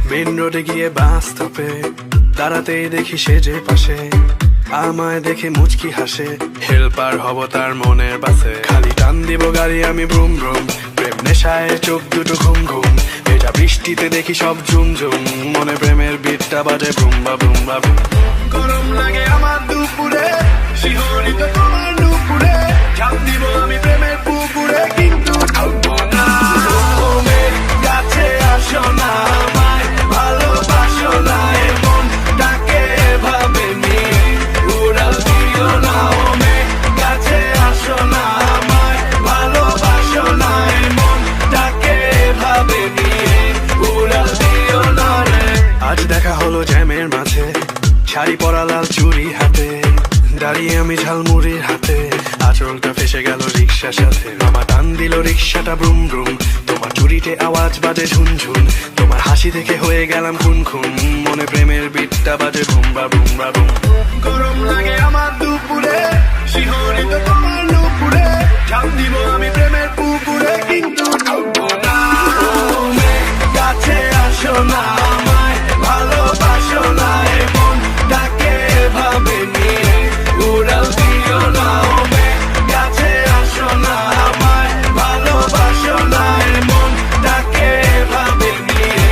Main রোডে গিয়ে বাস স্টপে দাঁড়াতেই দেখি সে যে পাশে আমায় দেখে মুচকি হাসে। হেল্পার হব তার মনের বাসে, খালি টান দিব গাড়ি আমি ব্রুম ব্রুম। প্রেম নেশায় চোখ দুটো ঘুম ঘুম, এটা বৃষ্টিতে দেখি সব ঝুম ঝুম। মনে প্রেমের বিটটা বাজে ব্রুম্বা ব্রুম্বা ব্রুম। গরম লাগে আমার দুপুরে, শিহরিত তোমার নুপুরে। ঝাঁপ দিব আমি প্রেমের পুকুরে, কিন্তু ঢুকবো না। কাছে আসো না, আমায় ভালোবাসো না, এমন ডাকে এভাবে নিয়ে উড়াল দিও না। ওমে কাছে আসো না, আমায় ভালোবাসো না, এমন ডাকে এভাবে নিয়ে উড়াল দিও না রে। আজ দেখা হলো জ্যামের মাঝে, শাড়ি পরা লাল চুড়ি হাতে, দাঁড়িয়ে আমি ঝালমুড়ির হাতে। আঁচলটা ফেসে গেল রিক্সার সাথে, মামা টান দিল রিক্সাটা ব্রুম ব্রুম। তোমার চুরিতে আওয়াজ বাজে ঝুনঝুন, তোমার হাসি দেখে হয়ে গেলাম খুন খুন। মনে প্রেমের বিটটা বাজে বুম্বা বুম্বা বুম। গরম লাগে আমার দুপুরে, শিহরিত তোমার নুপুরে। ঝাঁপ দিব আমি প্রেমের পুকুরে, কিন্তু ঢুকবো না। কাছে আসো না, আমায় ভালোবাসো না, এমন ডাকে এভাবে নিয়ে উড়াল দিও না। ওমে কাছে আসো না, আমায় ভালোবাসো না, এমন ডাকে এভাবে নিয়ে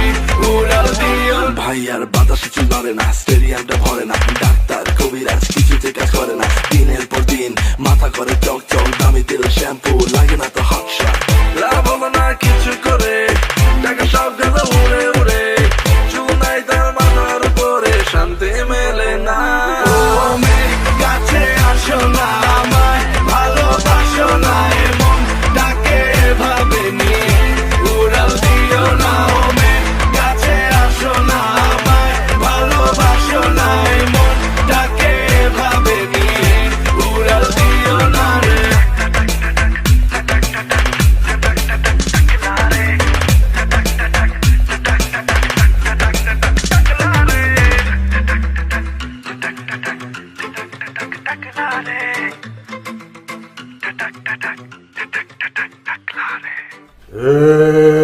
উড়াল দিও। ভাই আর বাতাসে চুল নড়ে না, স্টেডিয়ামটা ভরে না, ডাক্তার কবিরাজ কিছুতে কাজ করে না। দিনের পর দিন মাথা করে চক চক, দামি তেল শ্যাম্পু লাগে না তো হট শট। লাভ হলো না কিছু করে, টাকা সব গেল উড়ে উড়ে। চুল নাই তার মাথার উপরে, শান্তি মেলে না। ওমে কাছে আসো না, আমায় ভালোবাসো না, এমন ডাকে এভাবে নিয়ে উড়াল দিও না। ওমে কাছে আসো না, আমায় ভালোবাসো না, এমন ডাকে এভাবে নিয়ে উড়াল দিও না রে। Hey.